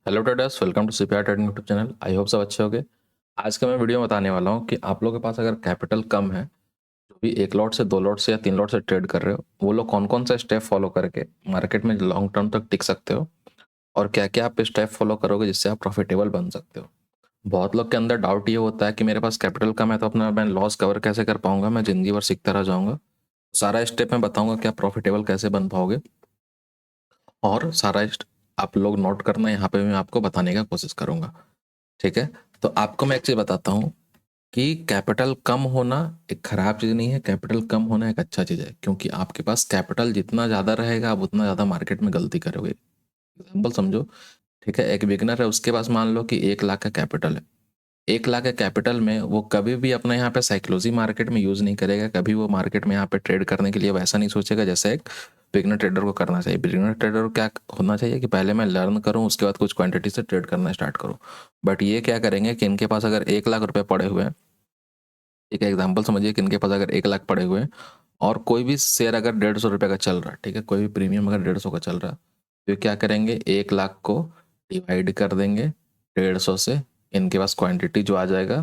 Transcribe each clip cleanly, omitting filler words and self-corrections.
Hello traders, welcome to CPR trading YouTube channel. I hope सब अच्छे होंगे। आज का मैं वीडियो बताने वाला हूँ कि आप लोगों के पास अगर कैपिटल कम है, जो भी एक लॉट से दो लॉट से या तीन लॉट से ट्रेड कर रहे हो, वो लोग कौन कौन सा स्टेप फॉलो करके मार्केट में लॉन्ग टर्म तक टिक सकते हो और क्या क्या आप स्टेप फॉलो करोगे जिससे आप प्रॉफिटेबल बन सकते हो। बहुत लोग के अंदर डाउट ये होता है कि मेरे पास कैपिटल कम है तो अपना मैं लॉस कवर कैसे कर पाऊंगा, मैं जिंदगी भर सीखता रह जाऊंगा। सारा स्टेप मैं बताऊंगा कि आप प्रॉफिटेबल कैसे बन पाओगे, और सारा आप लोग नोट करना, यहाँ पे मैं आपको बताने का कोशिश करूंगा। ठीक है, तो आपको मैं एक चीज़ बताता हूँ कि कैपिटल कम होना एक खराब चीज़ नहीं है, कैपिटल कम होना एक अच्छा चीज़ है, क्योंकि आपके पास कैपिटल जितना ज़्यादा रहेगा आप उतना ज़्यादा मार्केट में गलती करोगे। एग्जाम्पल समझो। ठीक है, एक बिगनर है, उसके पास मान लो कि 1 लाख का कैपिटल है। 1 लाख के कैपिटल में वो कभी भी अपना यहाँ पे साइकोलॉजी मार्केट में यूज़ नहीं करेगा, कभी वो मार्केट में यहाँ पे ट्रेड करने के लिए वैसा नहीं सोचेगा जैसे एक बिगनर ट्रेडर को करना चाहिए। बिगनर ट्रेडर को क्या होना चाहिए कि पहले मैं लर्न करूँ, उसके बाद कुछ क्वांटिटी से ट्रेड करना स्टार्ट करूँ। बट ये क्या करेंगे कि इनके पास अगर 1 लाख रुपए पड़े हुए हैं, एक एग्जाम्पल समझिए कि इनके पास अगर 1 लाख पड़े हुए हैं और कोई भी शेयर अगर 150 रुपये का चल रहा है, ठीक है, कोई भी प्रीमियम अगर 150 का चल रहा है, तो क्या करेंगे, 1 लाख को डिवाइड कर देंगे 150 से। इनके पास क्वांटिटी जो आ जाएगा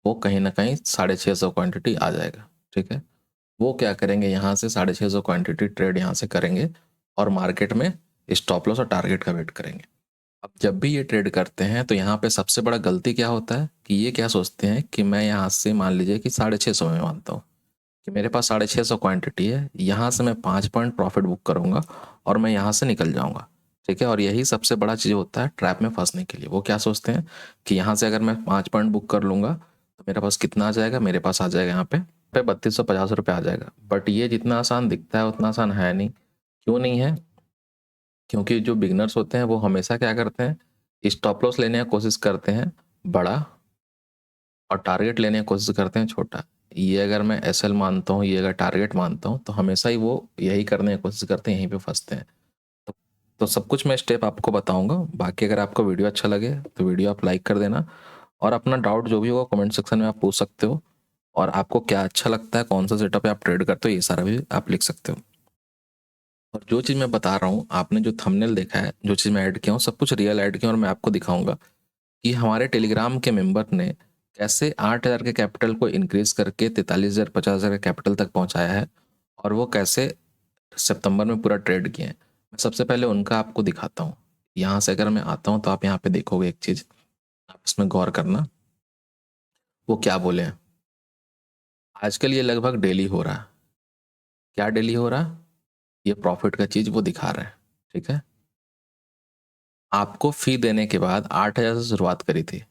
वो कहीं ना कहीं 650 क्वांटिटी आ जाएगा। ठीक है, वो क्या करेंगे, यहाँ से 650 क्वांटिटी ट्रेड यहाँ से करेंगे और मार्केट में स्टॉप लॉस और टारगेट का वेट करेंगे। अब जब भी ये ट्रेड करते हैं तो यहाँ पे सबसे बड़ा गलती क्या होता है कि ये क्या सोचते हैं कि मैं यहाँ से मान लीजिए कि 650 में मानता हूँ कि मेरे पास 650 क्वांटिटी है, यहाँ से मैं 5 पॉइंट प्रॉफिट बुक करूँगा और मैं यहाँ से निकल जाऊँगा। ठीक है, और यही सबसे बड़ा चीज़ होता है ट्रैप में फंसने के लिए। वो क्या सोचते हैं कि यहाँ से अगर मैं 5 पॉइंट बुक कर लूँगा तो मेरे पास कितना आ जाएगा, मेरे पास आ जाएगा यहाँ पे 3250 रुपये आ जाएगा। बट ये जितना आसान दिखता है उतना आसान है नहीं। क्यों नहीं है? क्योंकि जो बिगनर्स होते हैं वो हमेशा क्या करते हैं, स्टॉप लॉस लेने की कोशिश करते हैं बड़ा और टारगेट लेने की कोशिश करते हैं छोटा। ये अगर मैं एसएल मानता हूँ, ये अगर टारगेट मानता हूँ, तो हमेशा ही वो यही करने की कोशिश करते हैं, यहीं पे फंसते हैं। तो, तो सब कुछ मैं स्टेप आपको बताऊंगा। बाकी अगर आपको वीडियो अच्छा लगे तो वीडियो आप लाइक कर देना, और अपना डाउट जो भी होगा कमेंट सेक्शन में आप पूछ सकते हो। और आपको क्या अच्छा लगता है, कौन सा सेटअप आप ट्रेड करते हो, ये सारा भी आप लिख सकते हो। और जो चीज़ मैं बता रहा हूँ, आपने जो थंबनेल देखा है, जो चीज़ मैं ऐड किया हूँ, सब कुछ रियल ऐड किया हूँ, और मैं आपको दिखाऊंगा कि हमारे टेलीग्राम के मेंबर ने कैसे 8,000 के कैपिटल को इंक्रीज करके 43,000 50,000 के कैपिटल तक पहुंचाया है, और वो कैसे सितंबर में पूरा ट्रेड किए हैं। मैं सबसे पहले उनका आपको दिखाता हूँ। यहाँ से अगर मैं आता हूँ तो आप यहाँ पे देखोगे एक चीज़, आप इसमें गौर करना। वो क्या बोले हैं, आजकल ये लगभग डेली हो रहा है। क्या डेली हो रहा है? ये प्रॉफिट का चीज़ वो दिखा रहे हैं। ठीक है, आपको फी देने के बाद 8,000 से शुरुआत करी थी।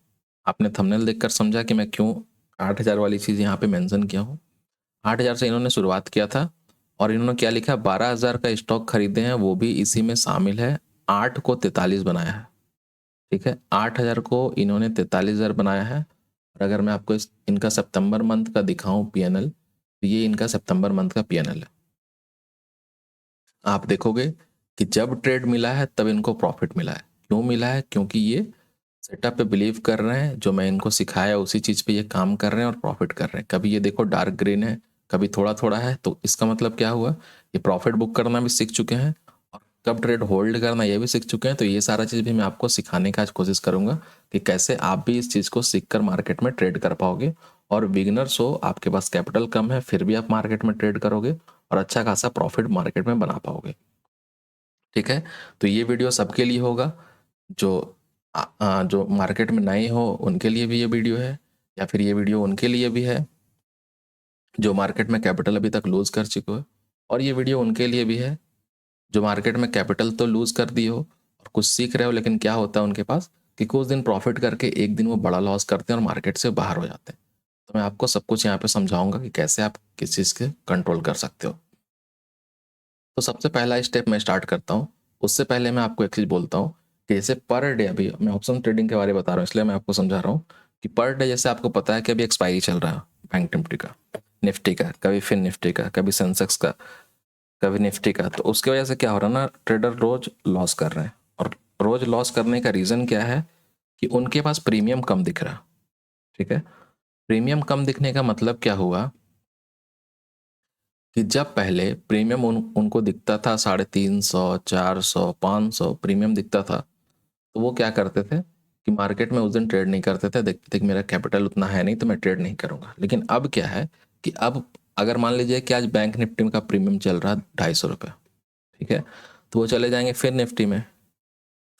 आपने थंबनेल देखकर समझा कि मैं क्यों 8,000 वाली चीज़ यहाँ पे मेंशन किया हूँ। 8,000 से इन्होंने शुरुआत किया था, और इन्होंने क्या लिखा, 12,000 का स्टॉक खरीदे हैं, वो भी इसी में शामिल है। 8 को 43 बनाया है। ठीक है, 8,000 को इन्होंने 43,000 बनाया है। और अगर मैं आपको इनका सितंबर मंथ का दिखाऊं पीएनएल, तो ये इनका सितंबर मंथ का पीएनएल है। आप देखोगे कि जब ट्रेड मिला है तब इनको प्रॉफिट मिला है। क्यों मिला है? क्योंकि ये सेटअप पे बिलीव कर रहे हैं, जो मैं इनको सिखाया उसी चीज़ पे ये काम कर रहे हैं और प्रॉफिट कर रहे हैं। कभी ये देखो डार्क ग्रीन है, कभी थोड़ा थोड़ा है, तो इसका मतलब क्या हुआ, ये प्रॉफिट बुक करना भी सीख चुके हैं और कब ट्रेड होल्ड करना ये भी सीख चुके हैं। तो ये सारा चीज़ भी मैं आपको सिखाने का आज कोशिश करूंगा कि कैसे आप भी इस चीज़ को सीख कर मार्केट में ट्रेड कर पाओगे। और बिगिनर्स हो, आपके पास कैपिटल कम है, फिर भी आप मार्केट में ट्रेड करोगे और अच्छा खासा प्रॉफिट मार्केट में बना पाओगे। ठीक है, तो ये वीडियो सबके लिए होगा। जो जो मार्केट में नए हो उनके लिए भी ये वीडियो है, या फिर ये वीडियो उनके लिए भी है जो मार्केट में कैपिटल अभी तक लूज कर चुके हो, और ये वीडियो उनके लिए भी है जो मार्केट में कैपिटल तो लूज कर दिए हो और कुछ सीख रहे हो, लेकिन क्या होता है उनके पास कि कुछ दिन प्रॉफिट करके एक दिन वो बड़ा लॉस करते हैं और मार्केट से बाहर हो जाते हैं। तो मैं आपको सब कुछ यहाँ पे समझाऊंगा कि कैसे आप किस चीज़ के कंट्रोल कर सकते हो। तो सबसे पहला स्टेप मैं स्टार्ट करता हूँ। उससे पहले मैं आपको एक चीज़ बोलता हूँ कि जैसे पर डे, अभी मैं ऑप्शन ट्रेडिंग के बारे में बता रहा हूँ इसलिए मैं आपको समझा रहा हूँ कि पर डे जैसे आपको पता है कि अभी एक्सपायरी चल रहा है बैंक निफ्टी का, निफ्टी का, कभी फिन निफ्टी का, कभी सेंसेक्स का, कभी निफ्टी का। तो उसकी वजह से क्या हो रहा है ना, ट्रेडर रोज लॉस कर रहे हैं। और रोज लॉस करने का रीज़न क्या है कि उनके पास प्रीमियम कम दिख रहा। ठीक है, प्रीमियम कम दिखने का मतलब क्या हुआ कि जब पहले प्रीमियम उनको दिखता था 350, 400, 500 प्रीमियम दिखता था, तो वो क्या करते थे कि मार्केट में उस दिन ट्रेड नहीं करते थे, देखते थे कि मेरा कैपिटल उतना है नहीं तो मैं ट्रेड नहीं करूँगा। लेकिन अब क्या है कि अब अगर मान लीजिए कि आज बैंक निफ्टी का प्रीमियम चल रहा है 250 रुपये, ठीक है, तो वो चले जाएंगे फिर निफ्टी में,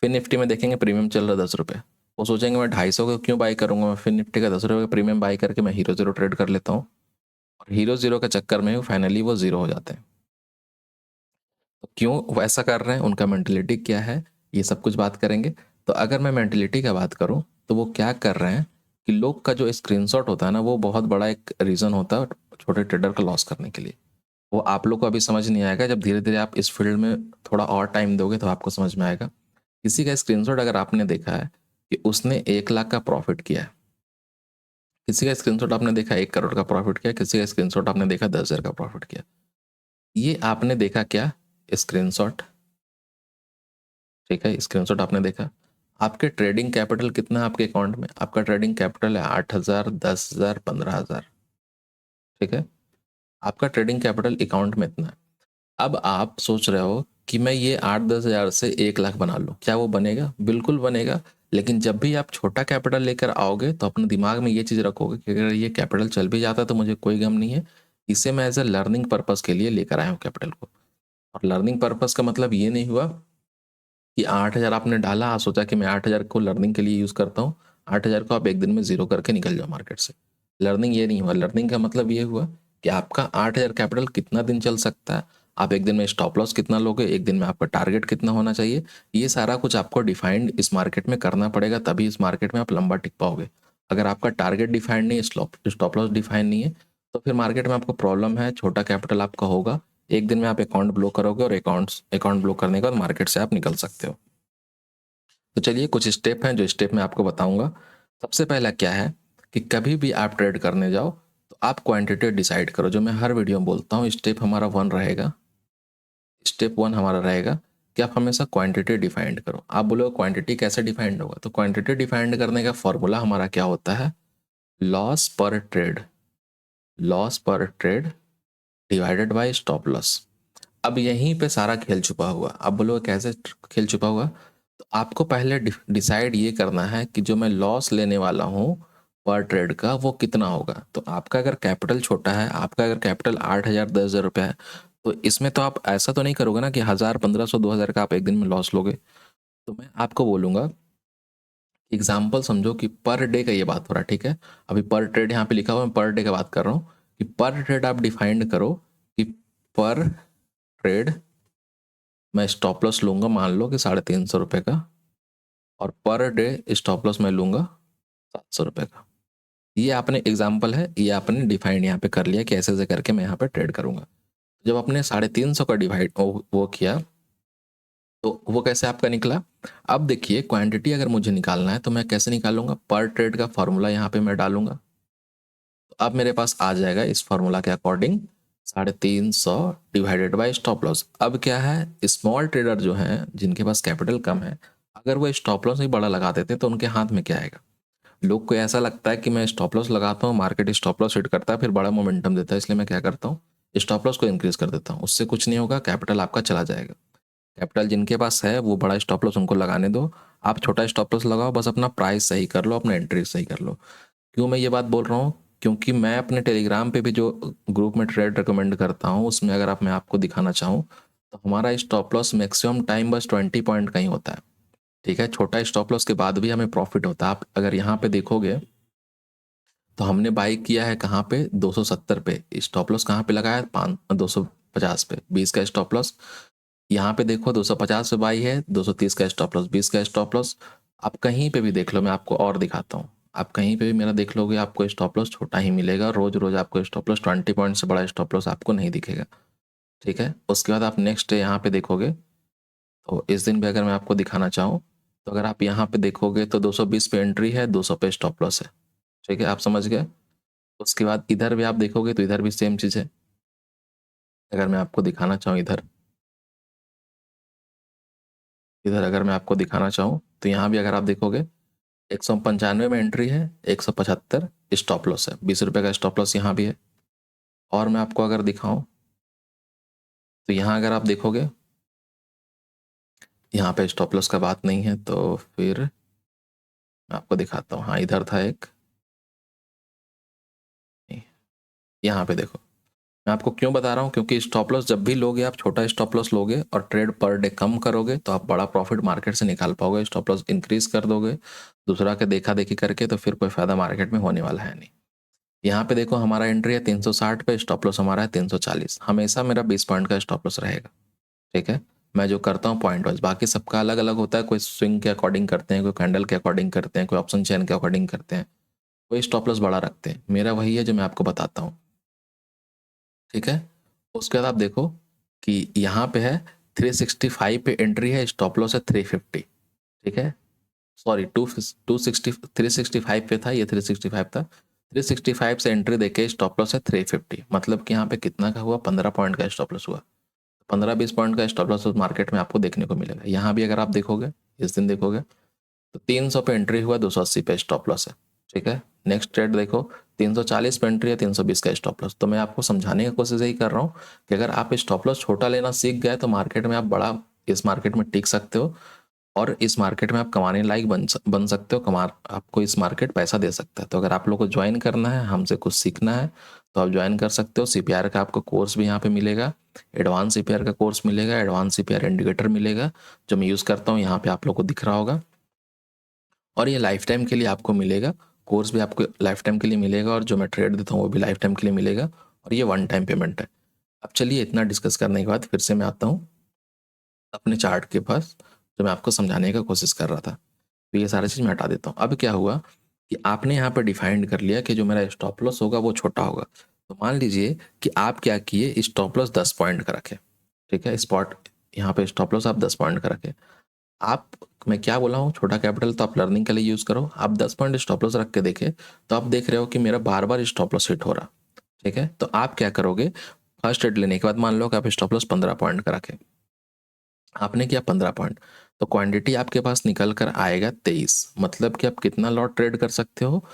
फिर निफ्टी में देखेंगे प्रीमियम चल रहा है 10 रुपये, वो सोचेंगे मैं 250 का क्यों बाई करूँगा, मैं फिर निफ्टी का 10 रुपये का प्रीमियम बाई करके मैं हीरो जीरो ट्रेड कर लेता हूँ, और हीरो जीरो के चक्कर में फाइनली वो जीरो हो जाते हैं। तो क्यों वैसा कर रहे हैं, उनका मेंटेलिटी क्या है, ये सब कुछ बात करेंगे। तो अगर मैं मेंटेलिटी का बात करूं तो वो क्या कर रहे हैं कि लोग का जो स्क्रीनशॉट होता है ना, वो बहुत बड़ा एक रीज़न होता है छोटे ट्रेडर का लॉस करने के लिए। वो आप लोग को अभी समझ नहीं आएगा, जब धीरे धीरे आप इस फील्ड में थोड़ा और टाइम दोगे तो आपको समझ में आएगा। किसी का स्क्रीनशॉट अगर आपने देखा है कि उसने 1 लाख का प्रॉफिट किया है, किसी का स्क्रीनशॉट आपने देखा 1 करोड़ का प्रॉफिट किया, किसी का स्क्रीनशॉट आपने देखा 10,000 का प्रॉफिट किया, ये आपने देखा क्या, स्क्रीनशॉट, ठीक है, स्क्रीनशॉट आपने देखा। आपके ट्रेडिंग कैपिटल कितना है आपके अकाउंट में, आपका ट्रेडिंग कैपिटल है 8,000, 10,000, 15,000, ठीक है, आपका ट्रेडिंग कैपिटल अकाउंट में इतना है। अब आप सोच रहे हो कि मैं ये 8-10 हज़ार से 1 लाख बना लूँ, क्या वो बनेगा? बिल्कुल बनेगा। लेकिन जब भी आप छोटा कैपिटल लेकर आओगे तो अपने दिमाग में ये चीज़ रखोगे कि अगर ये कैपिटल चल भी जाता है तो मुझे कोई गम नहीं है, इसे मैं एज ए लर्निंग पर्पज़ के लिए लेकर आया हूँ कैपिटल को। और लर्निंग पर्पज़ का मतलब ये नहीं हुआ कि 8,000 आपने डाला, आप सोचा कि मैं 8,000 को लर्निंग के लिए यूज़ करता हूँ, 8,000 को आप एक दिन में ज़ीरो करके निकल जाओ मार्केट से। लर्निंग ये नहीं हुआ, लर्निंग का मतलब ये हुआ कि आपका 8,000 कैपिटल कितना दिन चल सकता है, आप एक दिन में स्टॉप लॉस कितना लोगे, एक दिन में आपका टारगेट कितना होना चाहिए, ये सारा कुछ आपको डिफाइंड इस मार्केट में करना पड़ेगा, तभी इस मार्केट में आप लंबा टिक पाओगे। अगर आपका टारगेट डिफाइंड नहीं है, स्टॉप लॉस डिफाइंड नहीं है, तो फिर मार्केट में आपको प्रॉब्लम है, छोटा कैपिटल आपका होगा, एक दिन में आप अकाउंट ब्लॉक करोगे और अकाउंट ब्लॉक करने के बाद मार्केट से आप निकल सकते हो। तो चलिए कुछ स्टेप हैं जो स्टेप मैं आपको बताऊंगा। सबसे पहला क्या है कि कभी भी आप ट्रेड करने जाओ तो आप क्वांटिटी डिसाइड करो, जो मैं हर वीडियो में बोलता हूँ। स्टेप हमारा 1 रहेगा, स्टेप 1 हमारा रहेगा कि आप हमेशा क्वांटिटी डिफाइंड करो। आप बोलो क्वांटिटी कैसे डिफाइंड होगा, तो क्वांटिटी डिफाइंड करने का फॉर्मूला हमारा क्या होता है, लॉस पर ट्रेड, लॉस पर trade divided by stop loss. अब यहीं पे सारा खेल छुपा हुआ। अब बोलो कैसे खेल छुपा हुआ, तो आपको पहले डिसाइड ये करना है कि जो मैं लॉस लेने वाला हूँ पर ट्रेड का वो कितना होगा। तो आपका अगर कैपिटल छोटा है, आपका अगर कैपिटल 8,000, 10,000 रुपया है, तो इसमें तो आप ऐसा तो नहीं करोगे ना कि 1,000, 1,500, 2,000 का आप एक दिन में लॉस लोगे। तो मैं आपको बोलूँगा, एग्जाम्पल समझो कि पर डे का ये बात हो रहा है, ठीक है, अभी पर ट्रेड यहाँ पे लिखा हुआ है, मैं पर डे का बात कर रहा हूँ कि पर ट्रेड आप डिफाइंड करो कि पर ट्रेड मैं स्टॉप लॉस लूंगा, मान लो कि 350 रुपये का, और पर डे स्टॉप लॉस मैं लूंगा 700 रुपये का। ये आपने एग्जाम्पल है, ये आपने डिफाइंड यहाँ पे कर लिया कि ऐसे ऐसे करके मैं यहाँ पे ट्रेड करूंगा। जब आपने 350 का डिवाइड वो किया तो वो कैसे आपका निकला। अब देखिए क्वांटिटी अगर मुझे निकालना है तो मैं कैसे निकालूंगा, पर ट्रेड का फॉर्मूला यहाँ पे मैं डालूंगा, तो अब मेरे पास आ जाएगा इस फॉर्मूला के according 350 divided by stop loss. अब क्या है, स्मॉल ट्रेडर जो हैं जिनके पास कैपिटल कम है, अगर वो स्टॉप लॉस ही बड़ा लगा देते तो उनके हाथ में क्या आएगा। लोग को ऐसा लगता है कि मैं स्टॉप लॉस लगाता हूँ, मार्केट स्टॉप लॉस हिट करता है, फिर बड़ा मोमेंटम देता है, इसलिए मैं क्या करता हूँ, स्टॉप लॉस को इंक्रीज कर देता हूँ। उससे कुछ नहीं होगा, कैपिटल आपका चला जाएगा। कैपिटल जिनके पास है वो बड़ा स्टॉप लॉस उनको लगाने दो, आप छोटा स्टॉप लॉस लगाओ, बस अपना प्राइस सही कर लो, अपना एंट्री सही कर लो। क्यों मैं ये बात बोल रहा हूँ, क्योंकि मैं अपने टेलीग्राम पे भी जो ग्रुप में ट्रेड रिकमेंड करता हूँ उसमें अगर मैं आपको दिखाना चाहूँ तो हमारा स्टॉप लॉस मैक्सिमम टाइम बस 20 पॉइंट का ही होता है, ठीक है। छोटा स्टॉप लॉस के बाद भी हमें प्रॉफिट होता है। आप अगर यहाँ पे देखोगे तो हमने बाई किया है कहाँ पे, 270 पे। स्टॉप लॉस कहाँ पे लगाया है, 250 पे, 20 का स्टॉप लॉस। यहाँ पे देखो 250 पे बाई है, 230 का स्टॉप लॉस, 20 का स्टॉप लॉस। आप कहीं पे भी देख लो, मैं आपको और दिखाता हूँ, आप कहीं पे भी मेरा देख लोगे आपको स्टॉप लॉस छोटा ही मिलेगा। रोज रोज आपको स्टॉप लॉस 20 पॉइंट से बड़ा स्टॉप लॉस आपको नहीं दिखेगा, ठीक है। उसके बाद आप नेक्स्ट डे यहाँ पे देखोगे तो इस दिन भी अगर मैं आपको दिखाना चाहूँ तो अगर आप यहाँ पे देखोगे तो 220 पे एंट्री है, 200 पे स्टॉप लॉस है, ठीक है, आप समझ गए। उसके बाद इधर भी आप देखोगे तो इधर भी सेम चीज़ है। अगर मैं आपको दिखाना चाहूँ इधर, इधर अगर मैं आपको दिखाना चाहूँ तो यहाँ भी अगर आप देखोगे 195 में एंट्री है, 175 स्टॉप लॉस है, 20 रुपये का स्टॉप लॉस यहाँ भी है। और मैं आपको अगर दिखाऊं तो यहाँ अगर आप देखोगे, यहाँ पे स्टॉप लॉस का बात नहीं है, तो फिर मैं आपको दिखाता हूँ। हाँ, इधर था एक, यहाँ पे देखो। मैं आपको क्यों बता रहा हूँ, क्योंकि स्टॉप लॉस जब भी लोगे, आप छोटा स्टॉप लॉस लोगे और ट्रेड पर डे कम करोगे तो आप बड़ा प्रॉफिट मार्केट से निकाल पाओगे। स्टॉप लॉस इंक्रीज कर दोगे दूसरा के देखा देखी करके, तो फिर कोई फायदा मार्केट में होने वाला है नहीं। यहाँ पे देखो, हमारा एंट्री है 360 पे, स्टॉप लॉस हमारा है 340। हमेशा मेरा 20 पॉइंट का स्टॉप लॉस रहेगा, ठीक है। मैं जो करता हूँ पॉइंट वाइज, बाकी सबका अलग अलग होता है। कोई स्विंग के अकॉर्डिंग करते हैं, कोई कैंडल के अकॉर्डिंग करते हैं, कोई ऑप्शन चेन के अकॉर्डिंग करते हैं, कोई स्टॉप लॉस बड़ा रखते हैं। मेरा वही है जो मैं आपको बताता हूँ, ठीक है। उसके बाद आप देखो कि यहाँ पे है 365 पे एंट्री है, स्टॉप लॉस है 350, ठीक है। सॉरी, 365 पे था, ये 365 था। 365 से एंट्री देके स्टॉप लॉस है 350, मतलब कि यहाँ पे कितना का हुआ, 15 पॉइंट का स्टॉप लॉस हुआ। 15-20 पॉइंट का स्टॉप लॉस मार्केट में आपको देखने को मिलेगा। यहाँ भी अगर आप देखोगे, इस दिन देखोगे, तो 300 पे एंट्री हुआ, 280 पे स्टॉप लॉस है, ठीक है। नेक्स्ट ट्रेड देखो, 340 पे एंट्री है, 320 का स्टॉप लॉस। तो मैं आपको समझाने की कोशिश यही कर रहा हूँ कि अगर आप स्टॉप लॉस छोटा लेना सीख गए तो मार्केट में आप बड़ा, इस मार्केट में टिक सकते हो और इस मार्केट में आप कमाने लायक बन सकते हो। आपको इस मार्केट पैसा दे सकता है। तो अगर आप लोग को ज्वाइन करना है, हमसे कुछ सीखना है, तो आप ज्वाइन कर सकते हो। सीपीआर का आपको कोर्स भी यहाँ पे मिलेगा, एडवांस सीपीआर का कोर्स मिलेगा, एडवांस सीपीआर इंडिकेटर मिलेगा, जो मैं यूज़ करता हूँ, यहाँ पे आप लोग को दिख रहा होगा। और ये लाइफ टाइम के लिए आपको मिलेगा, कोर्स भी आपको लाइफ टाइम के लिए मिलेगा, और जो मैं ट्रेड देता हूँ वो भी लाइफ टाइम के लिए मिलेगा, और ये वन टाइम पेमेंट है। अब चलिए, इतना डिस्कस करने के बाद फिर से मैं आता हूँ अपने चार्ट के पास, जो मैं आपको समझाने का कोशिश कर रहा था। तो ये सारी चीज़ मैं हटा देता हूँ। अब क्या हुआ कि आपने यहाँ पर डिफाइन कर लिया कि जो मेरा स्टॉप लॉस होगा वो छोटा होगा। तो मान लीजिए कि आप क्या किए, स्टॉप लॉस 10 पॉइंट का रखें, ठीक है। स्पॉट यहाँ पे स्टॉप लॉस आप 10 पॉइंट का रखें। आप, मैं क्या बोला हूँ, छोटा कैपिटल तो आप लर्निंग के लिए यूज़ करो। आप 10 पॉइंट स्टॉप लॉस रख के देखें, तो आप देख रहे हो कि मेरा बार बार स्टॉप लॉस हिट हो रहा, ठीक है। तो आप क्या करोगे, फर्स्ट ट्रेड लेने के बाद मान लो कि आप स्टॉप लॉस 15 पॉइंट का रखें, आपने किया 15 पॉइंट, तो क्वांटिटी आपके पास निकल कर आएगा 23। मतलब कि आप कितना लॉट ट्रेड कर सकते हो,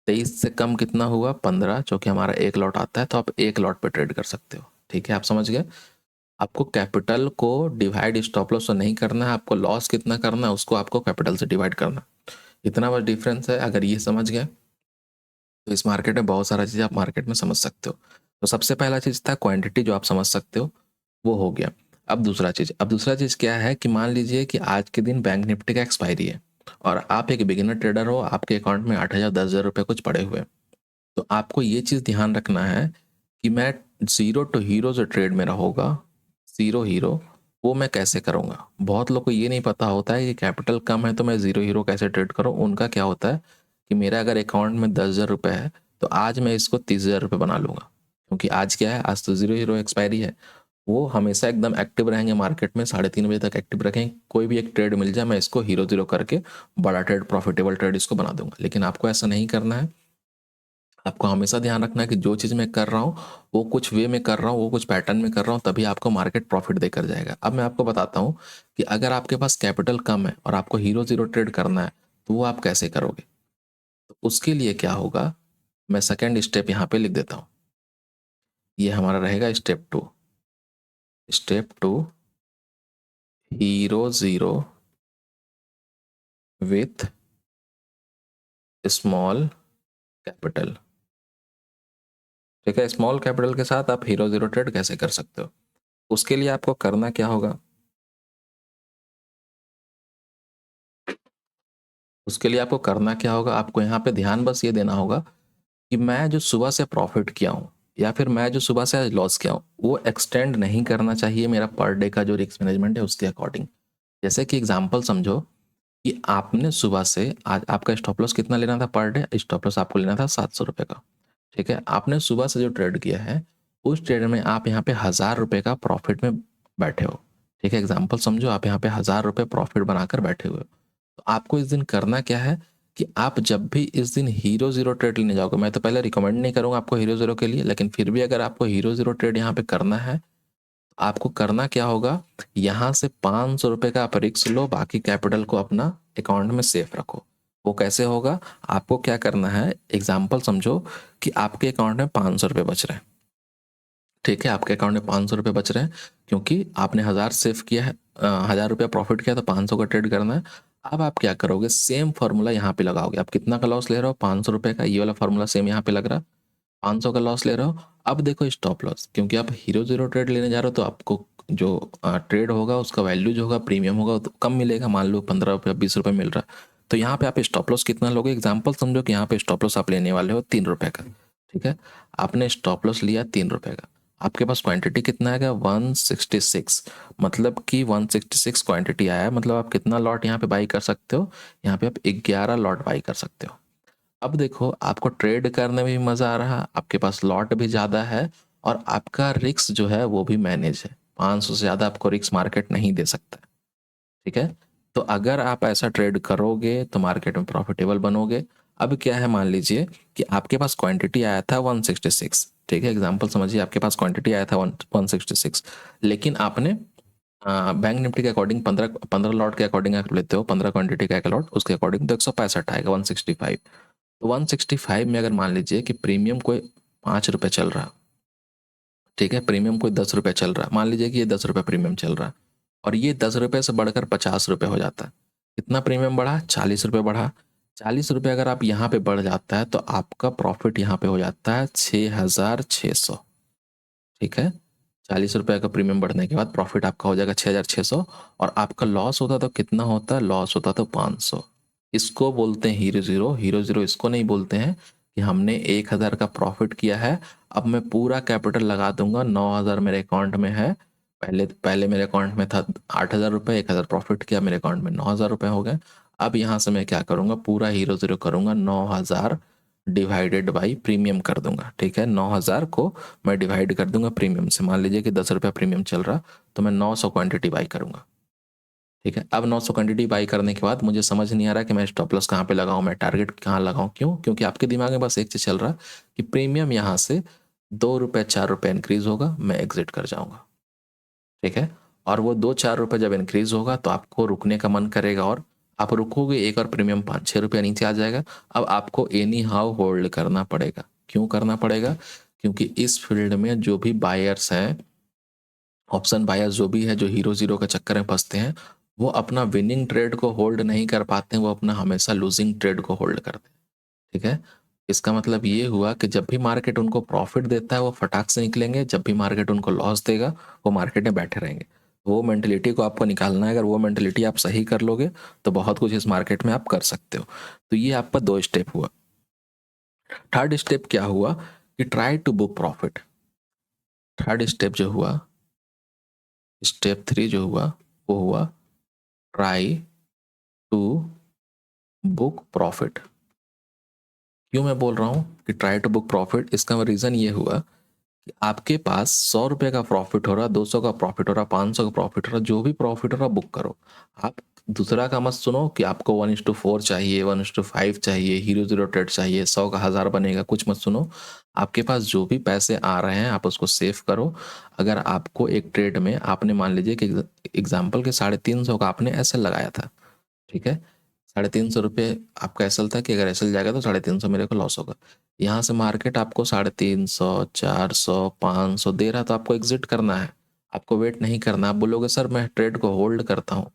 23 से कम कितना हुआ, 15, जो कि हमारा एक लॉट आता है, तो आप एक लॉट पे ट्रेड कर सकते हो, ठीक है। आप समझ गए। आपको कैपिटल को डिवाइड स्टॉप लॉस से नहीं करना है, आपको लॉस कितना करना है उसको आपको कैपिटल से डिवाइड करना है। इतना बस डिफरेंस है। अगर ये समझ गए तो इस मार्केट में बहुत सारा चीज़ आप मार्केट में समझ सकते हो। तो सबसे पहला चीज़ था क्वांटिटी, जो आप समझ सकते हो, वो हो गया। अब दूसरा चीज़ क्या है कि मान लीजिए कि आज के दिन बैंक निफ्टी का एक्सपायरी है और आप एक बिगिनर ट्रेडर हो, आपके अकाउंट में 8,000 10,000 रुपये कुछ पड़े हुए हैं। तो आपको ये चीज़ ध्यान रखना है कि मैं ज़ीरो टू हीरो जो ट्रेड मेरा होगा, ज़ीरो हीरो, वो मैं कैसे करूँगा। बहुत लोग को ये नहीं पता होता है कि कैपिटल कम है तो मैं ज़ीरो हीरो कैसे ट्रेड करूँ। उनका क्या होता है कि मेरा अगर अकाउंट में 10,000 रुपये है तो आज मैं इसको 30,000 रुपये बना लूँगा, क्योंकि आज क्या है, आज तो ज़ीरो हीरो एक्सपायरी है। वो हमेशा एकदम एक्टिव रहेंगे मार्केट में, 3:30 बजे तक एक्टिव रखेंगे। कोई भी एक ट्रेड मिल जाए मैं इसको हीरो ज़ीरो करके बड़ा ट्रेड, प्रॉफिटेबल ट्रेड इसको बना दूंगा। लेकिन आपको ऐसा नहीं करना है। आपको हमेशा ध्यान रखना है कि जो चीज़ मैं कर रहा हूँ वो कुछ वे में कर रहा हूँ, वो कुछ पैटर्न में कर रहा हूँ, तभी आपको मार्केट प्रॉफिट देकर जाएगा। अब मैं आपको बताता हूँ कि अगर आपके पास कैपिटल कम है और आपको हीरो ज़ीरो ट्रेड करना है तो वो आप कैसे करोगे। तो उसके लिए क्या होगा, मैं सेकेंड स्टेप यहाँ पे लिख देता हूँ। ये हमारा रहेगा step 2। Step 2, hero zero with small capital, ठीक है। स्मॉल कैपिटल के साथ आप हीरो ज़ीरो ट्रेड कैसे कर सकते हो। उसके लिए आपको करना क्या होगा, आपको यहाँ पे ध्यान बस ये देना होगा कि मैं जो सुबह से प्रॉफिट किया हूँ या फिर मैं जो सुबह से लॉस किया हूँ वो एक्सटेंड नहीं करना चाहिए मेरा पर डे का जो रिस्क मैनेजमेंट है उसके अकॉर्डिंग। जैसे कि एग्जांपल समझो कि आपने सुबह से, आज आपका स्टॉप लॉस कितना लेना था पर डे, स्टॉप लॉस आपको लेना था 700 रुपये का, ठीक है। आपने सुबह से जो ट्रेड किया है उस ट्रेड में आप यहाँ पे 1,000 रुपये का प्रॉफिट में बैठे हो, ठीक है। एग्जाम्पल समझो, आप यहाँ पे 1,000 रुपये प्रॉफिट बनाकर बैठे हुए हो। तो आपको इस दिन करना क्या है कि आप जब भी इस दिन हीरो ज़ीरो ट्रेड लेने जाओगे, मैं तो पहले रिकमेंड नहीं करूँगा आपको हीरो ज़ीरो के लिए, लेकिन फिर भी अगर आपको हीरो ज़ीरो ट्रेड यहाँ पे करना है तो आपको करना क्या होगा, यहाँ से 500 रुपये का आप रिस्क लो, बाकी कैपिटल को अपना अकाउंट में सेफ रखो। वो कैसे होगा, आपको क्या करना है, एग्जाम्पल समझो कि आपके अकाउंट में 500 रुपये बच रहे हैं, ठीक है। आपके अकाउंट में 500 रुपये बच रहे हैं क्योंकि आपने 1,000 सेव किया है, 1000 रुपया प्रॉफिट किया तो 500 का ट्रेड करना है। अब आप क्या करोगे, सेम फार्मूला यहाँ पे लगाओगे। आप कितना का लॉस ले रहे हो, 500 रुपये का, ये वाला फार्मूला सेम यहाँ पे लग रहा है, 500 का लॉस ले रहे हो। अब देखो स्टॉप लॉस, क्योंकि आप हीरो जीरो ट्रेड लेने जा रहे हो तो आपको जो ट्रेड होगा उसका वैल्यू जो होगा, प्रीमियम होगा, तो कम मिलेगा। मान लो 15 रुपये 20 रुपये मिल रहा है, तो यहाँ पे आप स्टॉप लॉस कितना लोगे। एग्जाम्पल समझो कि यहाँ पे स्टॉप लॉस आप लेने वाले हो 3 रुपये का, ठीक है। आपने स्टॉप लॉस लिया 3 रुपये का, आपके पास क्वांटिटी कितना आएगा, 166, मतलब कि 166 क्वांटिटी आया है। मतलब आप कितना लॉट यहाँ पे बाई कर सकते हो, यहाँ पे आप 11 लॉट बाई कर सकते हो। अब देखो आपको ट्रेड करने में भी मज़ा आ रहा है, आपके पास लॉट भी ज़्यादा है, और आपका रिस्क जो है वो भी मैनेज है। 500 से ज़्यादा आपको रिस्क मार्केट नहीं दे सकता, ठीक है। तो अगर आप ऐसा ट्रेड करोगे तो मार्केट में प्रॉफिटेबल बनोगे। अब क्या है, मान लीजिए कि आपके पास क्वांटिटी आया था 166, ठीक है। एग्जांपल समझिए, आपके पास क्वांटिटी आया था 166, लेकिन आपने बैंक निफ्टी के अकॉर्डिंग 15 लॉट के अकॉर्डिंग आप लेते हो, 15 क्वांटिटी का एक लॉट, उसके अकॉर्डिंग तो 165 आएगा, 165। तो 165 में अगर मान लीजिए कि प्रीमियम कोई 5 रुपये चल रहा, ठीक है, प्रीमियम कोई 10 रुपये चल रहा, मान लीजिए कि ये 10 रुपये प्रीमियम चल रहा, और ये 10 रुपये से बढ़कर 50 रुपये हो जाता है। कितना प्रीमियम बढ़ा, 40 रुपये बढ़ा। 40 रुपये अगर आप यहाँ पे बढ़ जाता है तो आपका प्रॉफिट यहाँ पे हो जाता है 6600, ठीक है। 40 रुपये का प्रीमियम बढ़ने के बाद प्रॉफिट आपका हो जाएगा 6600, और आपका लॉस होता तो कितना होता है, लॉस होता तो 500। इसको बोलते हैं हीरो जीरो। हीरो जीरो इसको नहीं बोलते हैं कि हमने 1000 का प्रॉफिट किया है, अब मैं पूरा कैपिटल लगा दूंगा, 9000 मेरे अकाउंट में है, पहले पहले मेरे अकाउंट में था 8000 रुपये, 1000 प्रॉफिट किया, मेरे अकाउंट में 9000 रुपये हो गए। अब यहाँ से मैं क्या करूँगा, पूरा हीरो जीरो करूँगा, 9000 डिवाइडेड बाई प्रीमियम कर दूंगा, ठीक है। 9000 को मैं डिवाइड कर दूंगा प्रीमियम से। मान लीजिए कि 10 रुपया प्रीमियम चल रहा, तो मैं 900 क्वांटिटी बाई करूंगा, ठीक है। अब 900 क्वांटिटी बाई करने के बाद मुझे समझ नहीं आ रहा कि मैं स्टॉप लॉस कहाँ पे लगाऊं, मैं टारगेट कहाँ लगाऊं। क्यों, क्योंकि आपके दिमाग में बस एक चीज़ चल रहा कि प्रीमियम यहाँ से 2 रुपये 4 रुपये इंक्रीज होगा, मैं एग्जिट कर जाऊंगा, ठीक है। और वो 2-4 रुपये जब इंक्रीज होगा तो आपको रुकने का मन करेगा, और आप रुकोगे, एक और प्रीमियम 5-6 रुपये नीचे आ जाएगा। अब आपको एनी हाउ होल्ड करना पड़ेगा। क्यों करना पड़ेगा, क्योंकि इस फील्ड में जो भी बायर्स हैं, ऑप्शन बायर्स जो भी है, जो हीरो जीरो के चक्कर में फंसते हैं, वो अपना विनिंग ट्रेड को होल्ड नहीं कर पाते हैं, वो अपना हमेशा लूजिंग ट्रेड को होल्ड करते हैं, ठीक है। इसका मतलब ये हुआ कि जब भी मार्केट उनको प्रॉफिट देता है वो फटाक से निकलेंगे, जब भी मार्केट उनको लॉस देगा वो मार्केट में बैठे रहेंगे। वो मेंटलिटी को आपको निकालना है। अगर वो मेंटलिटी आप सही कर लोगे तो बहुत कुछ इस मार्केट में आप कर सकते हो। तो ये आपका 2 स्टेप हुआ। थर्ड स्टेप क्या हुआ कि try to book profit. Third step जो हुआ, स्टेप 3 जो हुआ, वो हुआ ट्राई टू बुक प्रॉफिट। क्यों मैं बोल रहा हूँ कि ट्राई टू बुक प्रॉफिट, इसका रीज़न ये हुआ कि आपके पास 100 रुपये का प्रॉफिट हो रहा, 200 का प्रॉफिट हो रहा, 500 का प्रॉफिट हो रहा, जो भी प्रॉफिट हो रहा बुक करो। आप दूसरा का मत सुनो कि आपको 1:4 चाहिए, 1:5 चाहिए, हीरो जीरो ट्रेड चाहिए, 100 का 1000 बनेगा, कुछ मत सुनो। आपके पास जो भी पैसे आ रहे हैं आप उसको सेव करो। अगर आपको एक ट्रेड में, आपने मान लीजिए कि एग्जाम्पल के 350 का आपने एसएल लगाया था, ठीक है। 350 रुपये आपका एसएल था कि अगर एसएल जाएगा तो 350 मेरे को लॉस होगा। यहाँ से मार्केट आपको 350, 400, 500 दे रहा, तो आपको एग्जिट करना है, आपको वेट नहीं करना। आप बोलोगे सर मैं ट्रेड को होल्ड करता हूँ,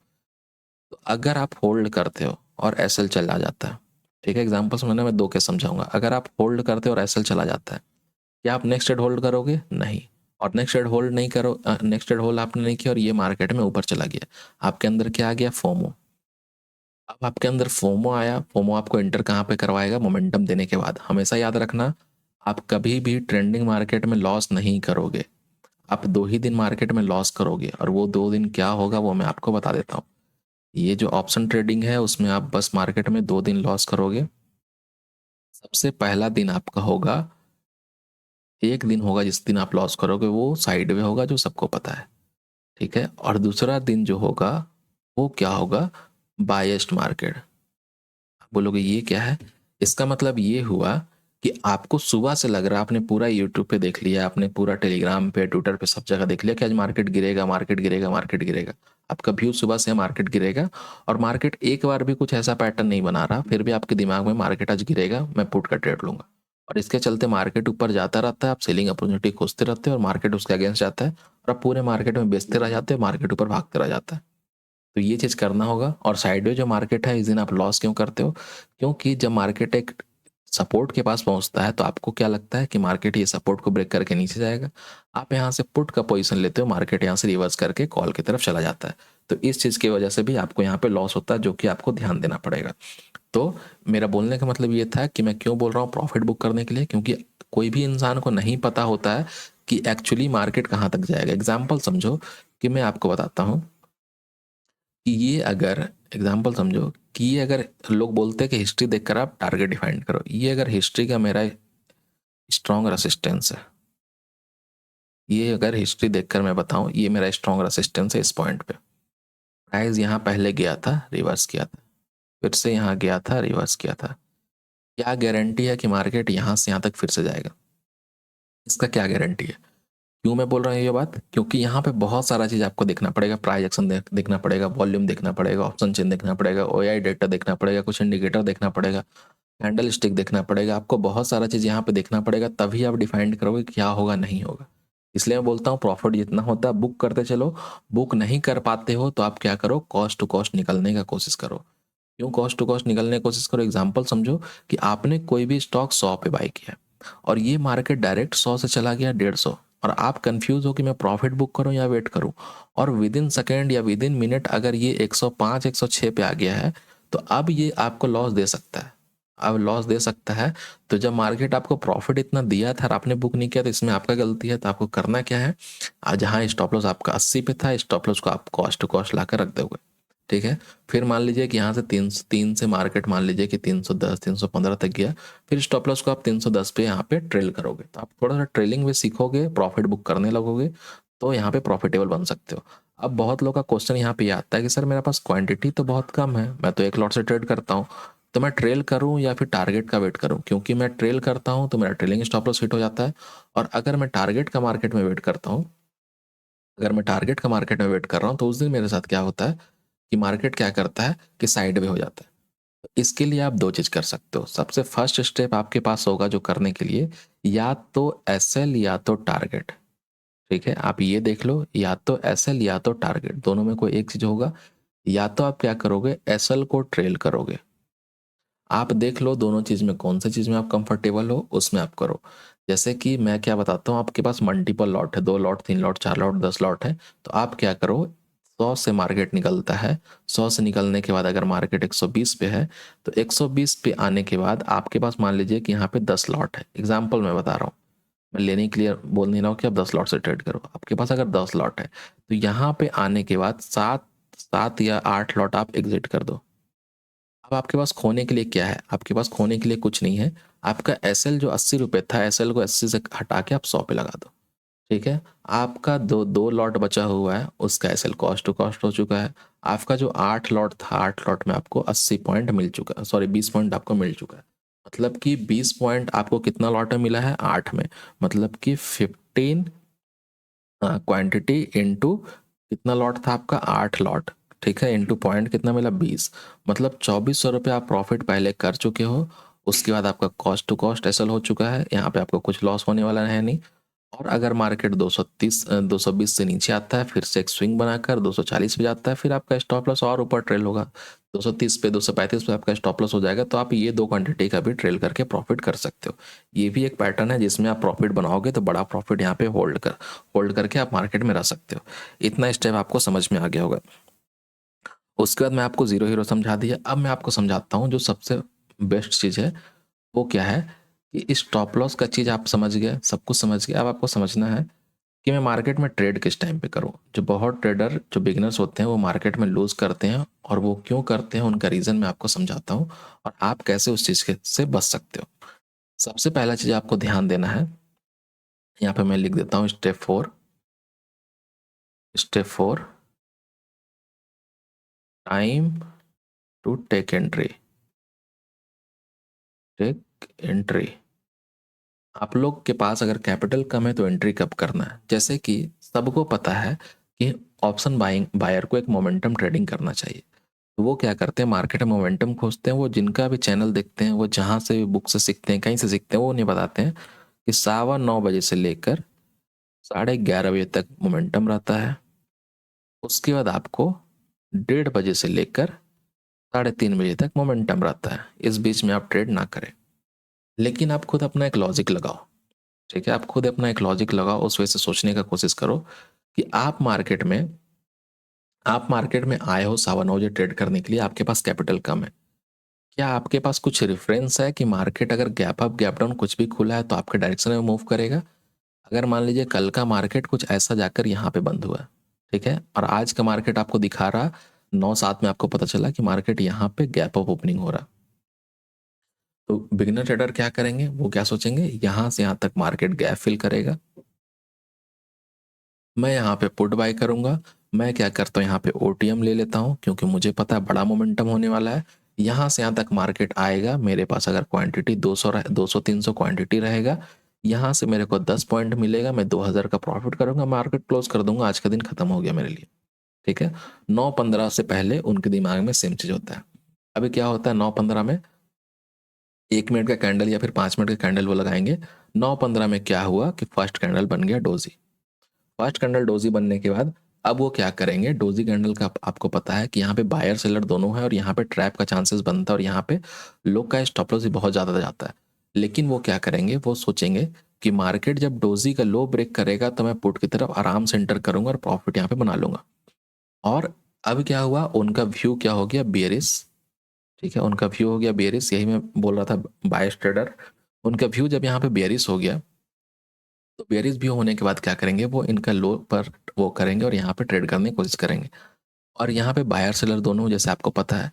तो अगर आप होल्ड करते हो और एसएल चला जाता है, ठीक है, एग्जाम्पल समझना, मैं 2 केस समझाऊंगा। अगर आप होल्ड करते हो और एसएल चला जाता है, क्या आप नेक्स्ट ट्रेड होल्ड करोगे, नहीं। और नेक्स्ट ट्रेड होल्ड नहीं करो, नेक्स्ट ट्रेड होल्ड आपने नहीं किया और ये मार्केट में ऊपर चला गया, आपके अंदर क्या आ गया, फोमो। अब आपके अंदर फोमो आया, फोमो आपको एंटर कहाँ पे करवाएगा, मोमेंटम देने के बाद। हमेशा याद रखना, आप कभी भी ट्रेंडिंग मार्केट में लॉस नहीं करोगे। आप 2 ही दिन मार्केट में लॉस करोगे, और वो 2 दिन क्या होगा वो मैं आपको बता देता हूँ। ये जो ऑप्शन ट्रेडिंग है उसमें आप बस मार्केट में 2 दिन लॉस करोगे। सबसे पहला दिन आपका होगा, एक दिन होगा जिस दिन आप लॉस करोगे, वो साइड वे होगा, जो सबको पता है, ठीक है। और दूसरा दिन जो होगा वो क्या होगा, बायस्ड मार्केट। आप बोलोगे ये क्या है, इसका मतलब ये हुआ कि आपको सुबह से लग रहा, आपने पूरा यूट्यूब पे देख लिया, आपने पूरा टेलीग्राम पे, ट्विटर पे, सब जगह देख लिया कि आज मार्केट गिरेगा, मार्केट गिरेगा, मार्केट गिरेगा। आपका व्यू सुबह से मार्केट गिरेगा, और मार्केट एक बार भी कुछ ऐसा पैटर्न नहीं बना रहा, फिर भी आपके दिमाग में मार्केट आज गिरेगा, मैं पुट का ट्रेड लूंगा। और इसके चलते मार्केट ऊपर जाता रहता है, आप सेलिंग अपॉर्चुनिटी खोजते रहते हो, और मार्केट उसके अगेंस्ट जाता है, और आप पूरे मार्केट में बेचते रह जाते हो, मार्केट ऊपर भागते रह जाता है। तो ये चीज़ करना होगा। और साइडवेज जो मार्केट है, इस दिन आप लॉस क्यों करते हो? क्योंकि जब मार्केट एक सपोर्ट के पास पहुंचता है तो आपको क्या लगता है कि मार्केट ये सपोर्ट को ब्रेक करके नीचे जाएगा, आप यहाँ से पुट का पोजीशन लेते हो, मार्केट यहाँ से रिवर्स करके कॉल की तरफ चला जाता है। तो इस चीज़ की वजह से भी आपको यहाँ पे लॉस होता है, जो कि आपको ध्यान देना पड़ेगा। तो मेरा बोलने का मतलब ये था कि मैं क्यों बोल रहा हूँ प्रॉफिट बुक करने के लिए, क्योंकि कोई भी इंसान को नहीं पता होता है कि एक्चुअली मार्केट कहाँ तक जाएगा। एग्जाम्पल समझो कि मैं आपको बताता हूँ कि ये अगर एग्जाम्पल समझो कि ये अगर लोग बोलते हैं कि हिस्ट्री देखकर आप टारगेट डिफाइन करो, ये अगर हिस्ट्री का मेरा स्ट्रॉन्ग रेसिस्टेंस है, ये अगर हिस्ट्री देखकर मैं बताऊं ये मेरा स्ट्रॉन्ग रेसिस्टेंस है इस पॉइंट पे। प्राइस यहाँ पहले गया था, रिवर्स किया था, फिर से यहाँ गया था, रिवर्स किया था। क्या गारंटी है कि मार्केट यहाँ से यहाँ तक फिर से जाएगा? इसका क्या गारंटी है? क्यों मैं बोल रहा हूँ ये बात? क्योंकि यहाँ पे बहुत सारा चीज़ आपको देखना पड़ेगा। प्राइस एक्शन देखना पड़ेगा, वॉल्यूम देखना पड़ेगा, ऑप्शन चेन देखना पड़ेगा, ओआई डेटा देखना पड़ेगा, कुछ इंडिकेटर देखना पड़ेगा, कैंडल स्टिक देखना पड़ेगा। आपको बहुत सारा चीज़ यहाँ पे देखना पड़ेगा, तभी आप डिफाइन करोगे क्या होगा नहीं होगा। इसलिए मैं बोलता हूँ प्रॉफिट जितना होता है बुक करते चलो। बुक नहीं कर पाते हो तो आप क्या करो, कॉस्ट टू कॉस्ट निकलने का कोशिश करो। क्यों कॉस्ट टू कॉस्ट निकलने की कोशिश करो? एग्जाम्पल समझो कि आपने कोई भी स्टॉक 100 पे बाई किया और ये मार्केट डायरेक्ट 100 से चला गया 150, और आप कंफ्यूज हो कि मैं प्रॉफिट बुक करूं या वेट करूं, और विद इन सेकेंड या विद इन मिनट अगर ये 105 106 पे आ गया है, तो अब ये आपको लॉस दे सकता है। अब लॉस दे सकता है। तो जब मार्केट आपको प्रॉफिट इतना दिया था और आपने बुक नहीं किया, तो इसमें आपका गलती है। तो आपको करना क्या है, आज जहाँ स्टॉप लॉस आपका 80 पे था, स्टॉप लॉस को आप कॉस्ट टू कॉस्ट ला कर रख दोगे। ठीक है। फिर मान लीजिए कि यहाँ से 3 से मार्केट मान लीजिए कि 310 315 तक गया, फिर स्टॉप लॉस को आप 310 पे यहाँ पे ट्रेल करोगे, तो आप थोड़ा सा ट्रेलिंग में सीखोगे, प्रॉफिट बुक करने लगोगे, तो यहाँ पे प्रॉफिटेबल बन सकते हो। अब बहुत लोग का क्वेश्चन यहाँ पे ये आता है कि सर मेरे पास क्वांटिटी तो बहुत कम है, मैं तो एक लॉट से ट्रेड करता हूँ, तो मैं ट्रेल करूँ या फिर टारगेट का वेट करूँ? क्योंकि मैं ट्रेल करता हूँ तो मेरा ट्रेलिंग स्टॉप लॉस हिट हो जाता है, और अगर मैं टारगेट का मार्केट में वेट करता हूँ, अगर मैं टारगेट का मार्केट में वेट कर रहा हूँ, तो उस दिन मेरे साथ क्या होता है कि मार्केट क्या करता है कि साइड वे हो जाता है। तो इसके लिए आप दो चीज़ कर सकते हो। सबसे फर्स्ट स्टेप आपके पास होगा जो करने के लिए, या तो एसएल या तो टारगेट। ठीक है, आप ये देख लो, या तो एसएल या तो टारगेट, दोनों में कोई एक चीज़ होगा। या तो आप क्या करोगे, एसएल को ट्रेल करोगे। आप देख लो दोनों चीज़ में कौन सी चीज़ में आप कंफर्टेबल हो, उसमें आप करो। जैसे कि मैं क्या बताता हूँ, आपके पास मल्टीपल लॉट है, 2 लॉट 3 लॉट 4 लॉट 10 लॉट है, तो आप क्या करो, 100 से मार्केट निकलता है, 100 से निकलने के बाद अगर मार्केट 120 पे है, तो 120 पे आने के बाद आपके पास मान लीजिए कि यहाँ पे 10 लॉट है। एग्जाम्पल मैं बता रहा हूँ, मैं लेने के लिए बोल नहीं रहा हूँ कि आप 10 लॉट से ट्रेड करो। आपके पास अगर 10 लॉट है, तो यहाँ पे आने के बाद 7 7 या 8 लॉट आप एग्जिट कर दो। अब आपके पास खोने के लिए क्या है? आपके पास खोने के लिए कुछ नहीं है। आपका एसएल जो 80 रुपये था, एसएल को 80 से हटा के आप 100 पे लगा दो। ठीक है। आपका दो दो लॉट बचा हुआ है, उसका एसएल कॉस्ट टू कॉस्ट हो चुका है। आपका जो 8 लॉट था, 8 लॉट में आपको 80 पॉइंट मिल चुका है, सॉरी 20 पॉइंट आपको मिल चुका है। मतलब कि 20 पॉइंट आपको कितना लॉट में मिला है? 8 में। मतलब कि 15 क्वांटिटी इंटू कितना लॉट था आपका? 8 लॉट। ठीक है, इंटू पॉइंट कितना मिला? 20। मतलब 2400 रुपये आप प्रॉफिट पहले कर चुके हो। उसके बाद आपका कॉस्ट टू कॉस्ट एसल हो चुका है, यहाँ पे आपको कुछ लॉस होने वाला है नहीं। और अगर मार्केट 220 से नीचे आता है, फिर से एक स्विंग बनाकर 240 पे जाता है, फिर आपका स्टॉप लॉस और ऊपर ट्रेल होगा, 230 पे 235 पे आपका स्टॉप लॉस हो जाएगा। तो आप ये दो क्वांटिटी का भी ट्रेल करके प्रॉफिट कर सकते हो। ये भी एक पैटर्न है जिसमें आप प्रॉफिट बनाओगे तो बड़ा प्रॉफिट यहाँ पे होल्ड करके आप मार्केट में रह सकते हो। इतना स्टेप आपको समझ में आ गया होगा। उसके बाद मैं आपको जीरो हीरो समझा दिया। अब मैं आपको समझाता हूँ जो सबसे बेस्ट चीज़ है, वो क्या है कि इस स्टॉप लॉस का चीज़ आप समझ गए, सब कुछ समझ गए। अब आपको समझना है कि मैं मार्केट में ट्रेड किस टाइम पे करूं। जो बहुत ट्रेडर जो बिगिनर्स होते हैं वो मार्केट में लूज करते हैं, और वो क्यों करते हैं उनका रीज़न मैं आपको समझाता हूं, और आप कैसे उस चीज़ के से बच सकते हो। सबसे पहला चीज़ आपको ध्यान देना है, यहाँ पे मैं लिख देता हूँ step 4। Step 4, time to take entry. Take entry. आप लोग के पास अगर कैपिटल कम है तो एंट्री कब करना है? जैसे कि सबको पता है कि ऑप्शन बाइंग बायर को एक मोमेंटम ट्रेडिंग करना चाहिए। तो वो क्या करते हैं, मार्केट में मोमेंटम खोजते हैं। वो जिनका भी चैनल देखते हैं, वो जहाँ से भी बुक से सीखते हैं, कहीं से सीखते हैं, वो उन्हें बताते हैं कि 9:15 बजे से लेकर 11:30 बजे तक मोमेंटम रहता है। उसके बाद आपको 1:30 बजे से लेकर 3:30 बजे तक मोमेंटम रहता है, इस बीच में आप ट्रेड ना करें। लेकिन आप खुद अपना एक लॉजिक लगाओ, ठीक है, आप खुद अपना एक लॉजिक लगाओ, उस वजह से सोचने का कोशिश करो कि आप मार्केट में आए हो 9:15 बजे ट्रेड करने के लिए, आपके पास कैपिटल कम है। क्या आपके पास कुछ रेफरेंस है कि मार्केट अगर गैप अप गैप डाउन कुछ भी खुला है तो आपके डायरेक्शन में मूव करेगा? अगर मान लीजिए कल का मार्केट कुछ ऐसा जाकर यहाँ पे बंद हुआ है, ठीक है, और आज का मार्केट आपको दिखा रहा 9-7 में, आपको पता चला कि मार्केट यहाँ पे गैप अप ओपनिंग हो रहा, तो बिगिनर ट्रेडर क्या करेंगे, वो क्या सोचेंगे, यहाँ से यहाँ तक मार्केट गैप फिल करेगा, मैं यहाँ पे पुट बाय करूंगा। मैं क्या करता हूँ, यहाँ पे ओटीएम ले लेता हूँ क्योंकि मुझे पता है बड़ा मोमेंटम होने वाला है। यहाँ से यहाँ तक मार्केट आएगा, मेरे पास अगर क्वांटिटी 200-300 क्वांटिटी रहेगा, यहाँ से मेरे को 10 पॉइंट मिलेगा, मैं 2000 का प्रॉफिट करूंगा, मार्केट क्लोज कर दूंगा, आज का दिन खत्म हो गया मेरे लिए। ठीक है, 9:15 से पहले उनके दिमाग में सेम चीज होता है। अभी क्या होता है, 9:15 में 1 मिनट का कैंडल या फिर 5 मिनट का कैंडल वो लगाएंगे। 9:15 में क्या हुआ कि फर्स्ट कैंडल बन गया डोजी। फर्स्ट कैंडल डोजी बनने के बाद अब वो क्या करेंगे, डोजी कैंडल का आपको पता है कि यहाँ पे बायर सेलर दोनों है और यहाँ पे ट्रैप का चांसेस बनता है और यहाँ पे लोग का स्टॉप लॉस भी बहुत ज़्यादा जाता है। लेकिन वो क्या करेंगे, वो सोचेंगे कि मार्केट जब डोजी का लो ब्रेक करेगा तो मैं पुट की तरफ आराम से एंटर करूंगा और प्रॉफिट यहाँ पे बना लूंगा। और अब क्या हुआ, उनका व्यू क्या हो गया, बेयरिश। ठीक है, उनका व्यू हो गया बेयरिश, यही मैं बोल रहा था, बायर्स ट्रेडर। उनका व्यू जब यहाँ पे बेयरिश हो गया तो बेयरिश व्यू होने के बाद क्या करेंगे, वो इनका लो पर वो करेंगे और यहाँ पे ट्रेड करने की कोशिश करेंगे। और यहाँ पे बायर सेलर दोनों, जैसे आपको पता है,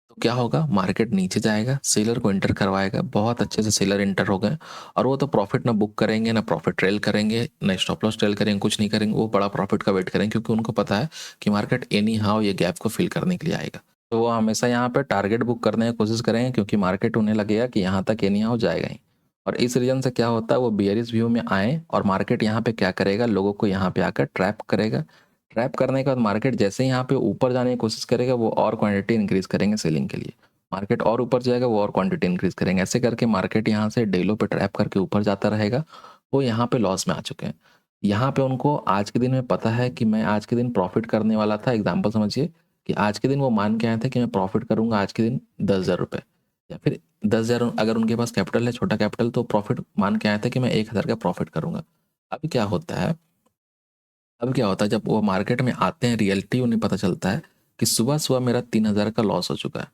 तो क्या होगा, मार्केट नीचे जाएगा, सेलर को इंटर करवाएगा, बहुत अच्छे से सेलर इंटर हो गए और वो तो प्रॉफिट ना बुक करेंगे, ना प्रॉफिट ट्रेल करेंगे, ना स्टॉप लॉस ट्रेल करेंगे, कुछ नहीं करेंगे, वो बड़ा प्रॉफिट का वेट करेंगे क्योंकि उनको पता है कि मार्केट एनी हाउ ये गैप को फिल करने के लिए आएगा। तो वो हमेशा यहाँ पे टारगेट बुक करने की कोशिश करेंगे क्योंकि मार्केट उन्हें लगेगा कि यहाँ तक एनी हाउ जाएगा ही। और इस रीजन से क्या होता है, वो बियरिश व्यू में आए और मार्केट यहाँ पे क्या करेगा, लोगों को यहाँ पे आकर ट्रैप करेगा। ट्रैप करने के बाद मार्केट जैसे ही यहाँ पे ऊपर जाने की कोशिश करेगा, वो और क्वांटिटी इंक्रीज करेंगे सेलिंग के लिए। मार्केट और ऊपर जाएगा, वो और क्वांटिटी इंक्रीज करेंगे, ऐसे करके मार्केट यहाँ से डेलो पे ट्रैप करके ऊपर जाता रहेगा। वो यहाँ पे लॉस में आ चुके हैं। यहाँ पे उनको आज के दिन में पता है कि मैं आज के दिन प्रॉफिट करने वाला था। एग्जाम्पल समझिए कि आज के दिन वो मान के आए थे कि मैं प्रॉफिट करूंगा आज के दिन 10,000 रुपये, या फिर 10,000, अगर उनके पास कैपिटल है छोटा कैपिटल तो प्रॉफिट मान के आए थे कि मैं 1,000 का प्रॉफिट करूंगा। अभी क्या होता है जब वो मार्केट में आते हैं, रियलिटी उन्हें पता चलता है कि सुबह सुबह मेरा 3,000 का लॉस हो चुका है।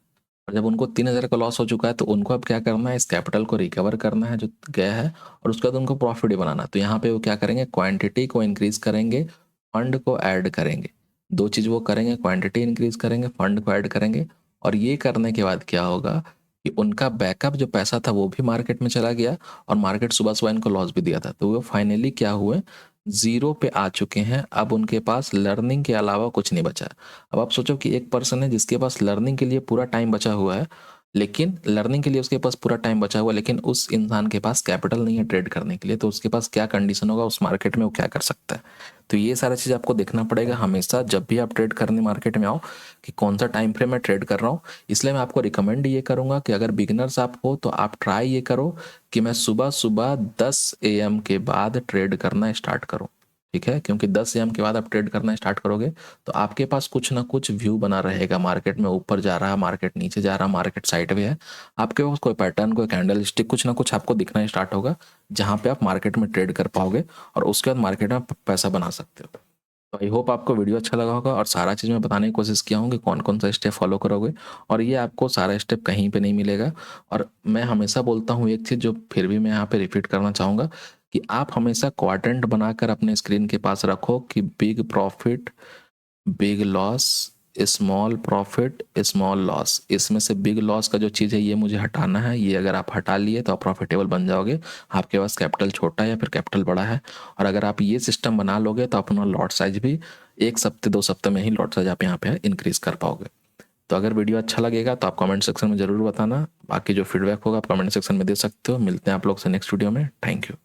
और जब उनको 3,000 का लॉस हो चुका है तो उनको अब क्या करना है, इस कैपिटल को रिकवर करना है जो गया है, और उसके बाद उनको प्रॉफिट ही बनाना है। तो यहाँ पे वो क्या करेंगे, क्वांटिटी को इंक्रीज करेंगे, फंड को ऐड करेंगे। दो चीज़ वो करेंगे, क्वांटिटी इंक्रीज करेंगे, फंड को ऐड करेंगे। और ये करने के बाद क्या होगा कि उनका बैकअप जो पैसा था वो भी मार्केट में चला गया और मार्केट सुबह सुबह इनको लॉस भी दिया था, तो वो फाइनली क्या हुए, जीरो पे आ चुके हैं। अब उनके पास लर्निंग के अलावा कुछ नहीं बचा। अब आप सोचो कि एक पर्सन है जिसके पास लर्निंग के लिए पूरा टाइम बचा हुआ है, लेकिन लर्निंग के लिए उसके पास पूरा टाइम बचा हुआ है, लेकिन उस इंसान के पास कैपिटल नहीं है ट्रेड करने के लिए, तो उसके पास क्या कंडीशन होगा उस मार्केट में, वो क्या कर सकता है। तो ये सारा चीज़ आपको देखना पड़ेगा हमेशा जब भी आप ट्रेड करने मार्केट में आओ, कि कौन सा टाइम फ्रेम में ट्रेड कर रहा हूँ। इसलिए मैं आपको रिकमेंड ये करूँगा कि अगर बिगिनर्स आप हो तो आप ट्राई ये करो कि मैं सुबह सुबह 10 AM के बाद ट्रेड करना स्टार्ट करूँ। ठीक है, क्योंकि 10 AM के बाद आप ट्रेड करना स्टार्ट करोगे तो आपके पास कुछ ना कुछ व्यू बना रहेगा, मार्केट में ऊपर जा रहा है, मार्केट नीचे जा रहा है, मार्केट साइडवे है, आपके पास कोई पैटर्न, कोई कैंडल स्टिक, कुछ ना कुछ आपको दिखना स्टार्ट होगा जहाँ पे आप मार्केट में ट्रेड कर पाओगे और उसके बाद मार्केट में पैसा बना सकते हो। तो आई होप आपको वीडियो अच्छा लगा होगा और सारा चीज़ मैं बताने की कोशिश किया हूँ कि कौन कौन सा स्टेप फॉलो करोगे, और ये आपको सारा स्टेप कहीं पे नहीं मिलेगा। और मैं हमेशा बोलता हूँ एक चीज़ जो फिर भी मैं यहाँ पे रिपीट करना चाहूँगा कि आप हमेशा क्वाड्रेंट बनाकर अपने स्क्रीन के पास रखो कि big profit, big loss, small profit, small loss. इसमें से बिग लॉस का जो चीज़ है ये मुझे हटाना है, ये अगर आप हटा लिए तो आप प्रॉफिटेबल बन जाओगे। आपके पास कैपिटल छोटा है या फिर कैपिटल बड़ा है, और अगर आप ये सिस्टम बना लोगे तो अपना लॉट साइज भी 1 हफ्ते 2 हफ्ते में ही लॉट साइज आप यहाँ पे इंक्रीज कर पाओगे। तो अगर वीडियो अच्छा लगेगा तो आप कमेंट सेक्शन में ज़रूर बताना, बाकी जो फीडबैक होगा आप कमेंट सेक्शन में दे सकते हो। मिलते हैं आप लोग से नेक्स्ट वीडियो में। Thank you.